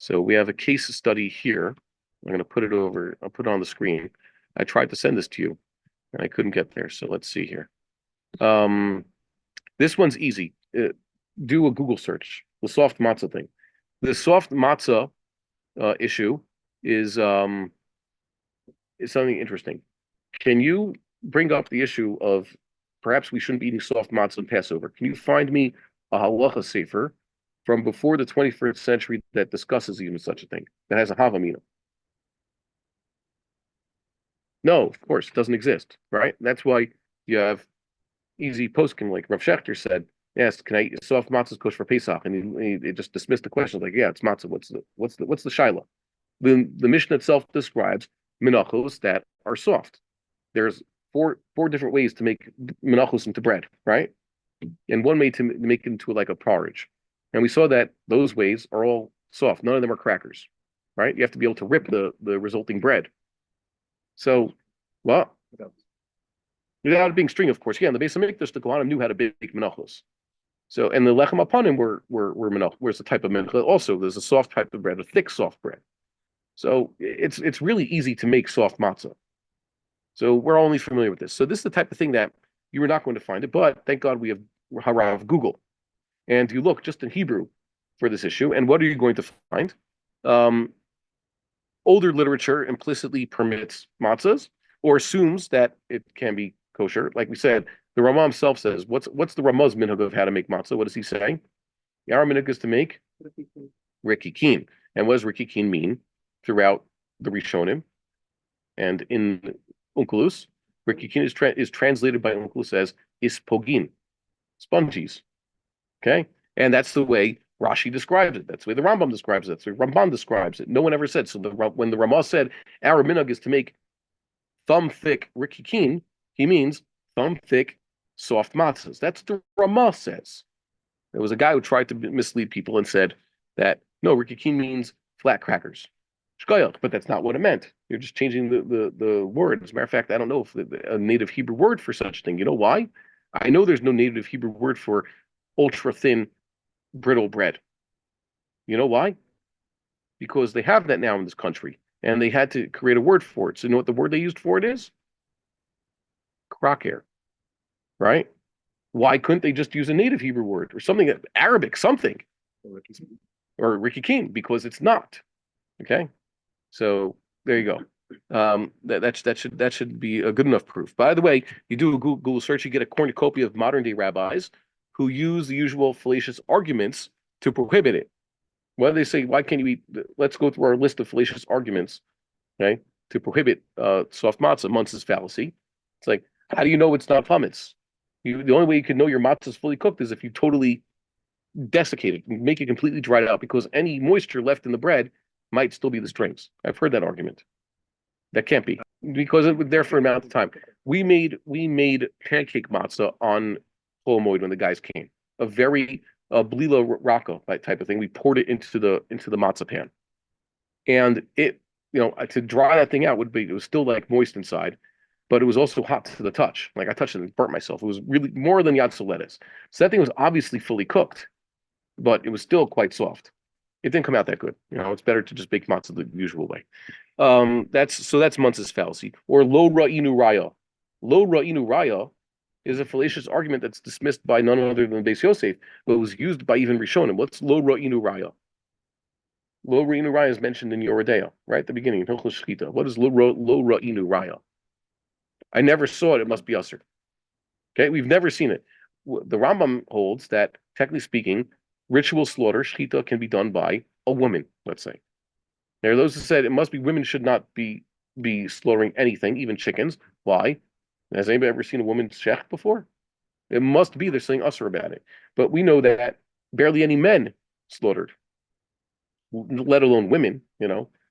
So we have a case study here. I'm going to put it over. I'll put it on the screen. I tried to send this to you, and I couldn't get there. So let's see here. This one's easy. Do a Google search. The soft matzah thing. The soft matzah issue is something interesting. Can you bring up the issue of perhaps we shouldn't be eating soft matzah in Passover? Can you find me a halacha sefer from before the 21st century that discusses even such a thing, that has a havamina? No, of course, it doesn't exist, right? That's why you have easy posting, like Rav Schechter said. Yes, can I eat soft matzahs kosher for Pesach? And he just dismissed the question, like, yeah, it's matzah. What's the shaila? The Mishnah itself describes menachos that are soft. There's four different ways to make menachos into bread, right? And one way to make it into like a porridge. And we saw that those ways are all soft. None of them are crackers, right? You have to be able to rip the resulting bread. So, well, without it being string, of course. Yeah, in the base of Mikdash, the Kohanim knew how to bake menachos. So, and the lechem apanim were menach. Where's the type of menach? Also, there's a soft type of bread, a thick, soft bread. So it's really easy to make soft matzah. So we're only familiar with this. So this is the type of thing that you were not going to find it, but thank God we have Harav Google. And you look just in Hebrew for this issue, and what are you going to find? Older literature implicitly permits matzahs or assumes that it can be kosher. Like we said, the Ramah himself says, what's the Ramah's minhag of how to make matzah? What does he say? Our minhag is to make rikikin. And what does rikikin mean throughout the Rishonim? And in Onkelos, rikikin is translated by Onkelos as ispogin, sponges. Okay? And that's the way Rashi describes it. That's the way the Rambam describes it. That's the way Ramban describes it. No one ever said. So when the Ramah said, our minhag is to make thumb-thick rikikin, he means thumb-thick, soft matzahs. That's what the Ramah says. There was a guy who tried to mislead people and said that, no, rikikin means flat crackers. Shkoyach, but that's not what it meant. You're just changing the word. As a matter of fact, I don't know if a native Hebrew word for such a thing. You know why? I know there's no native Hebrew word for ultra-thin, brittle bread. You know why? Because they have that now in this country, and they had to create a word for it. So you know what the word they used for it is? Kraker, right? Why couldn't they just use a native Hebrew word or something, Arabic, something? Or rikikin, because it's not. Okay? So there you go. That should be a good enough proof. By the way, you do a Google search, you get a cornucopia of modern day rabbis who use the usual fallacious arguments to prohibit it. Why do they say, why can't you eat? Let's go through our list of fallacious arguments, okay, to prohibit soft matzah. Muntz's fallacy. It's like, how do you know it's not chametz? The only way you can know your matzah is fully cooked is if you totally desiccate it, make it completely dried out, because any moisture left in the bread might still be the strings. I've heard that argument. That can't be, because it was there for an amount of time. We made pancake matzah on Chol Moed when the guys came. A very blila raka type of thing. We poured it into the matzah pan, and it, to dry that thing out it was still like moist inside, but it was also hot to the touch. Like I touched it and burnt myself. It was really more than yatsu lettuce. So that thing was obviously fully cooked, but it was still quite soft. It didn't come out that good. It's better to just bake matzah the usual way. That's Muntz's fallacy. Or lo ra'inu raya. Lo ra'inu raya is a fallacious argument that's dismissed by none other than Beis Yosef, but was used by even Rishonim. What's lo ra'inu raya? Lo ra'inu raya is mentioned in Yoredea, right at the beginning, in Hilchos Shchita. What is lo ra'inu raya? I never saw it. It must be usher. Okay, we've never seen it. The Rambam holds that, technically speaking, ritual slaughter, shchita, can be done by a woman, let's say. There are those who said it must be women should not be slaughtering anything, even chickens. Why? Has anybody ever seen a woman shech before? It must be there's something usher about it. But we know that barely any men slaughtered, let alone women.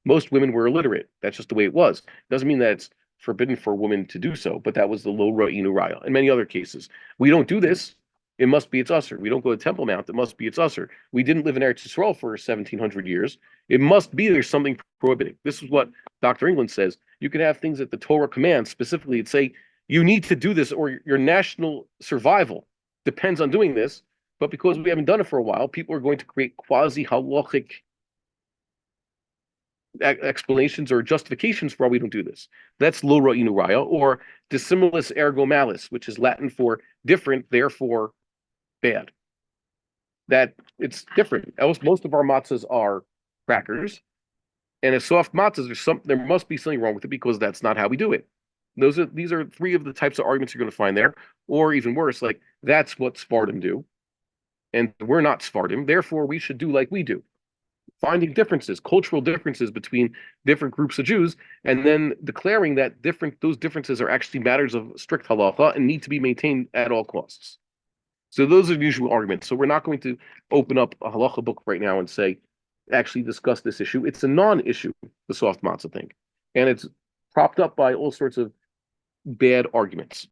Most women were illiterate. That's just the way it was. It doesn't mean that it's forbidden for a woman to do so, but that was the lo ra'inu raya. In many other cases, we don't do this. It must be its usher. We don't go to Temple Mount. It must be its usher. We didn't live in Eretz Yisrael for 1,700 years. It must be there's something prohibiting. This is what Dr. England says. You can have things that the Torah commands specifically. It say you need to do this, or your national survival depends on doing this. But because we haven't done it for a while, people are going to create quasi halachic explanations or justifications for why we don't do this. That's lo ra'inu raya, or dissimilis ergo malis, which is Latin for different, therefore bad. That it's different. Else, most of our matzahs are crackers, and as soft matzahs, there must be something wrong with it because that's not how we do it. These are three of the types of arguments you're going to find there, or even worse, like that's what Sfardim do, and we're not Sfardim, therefore we should do like we do. Finding differences, cultural differences between different groups of Jews, and then declaring that those differences are actually matters of strict halacha and need to be maintained at all costs. So those are the usual arguments. So we're not going to open up a halacha book right now and say, actually discuss this issue. It's a non-issue, the soft matzah thing, and it's propped up by all sorts of bad arguments.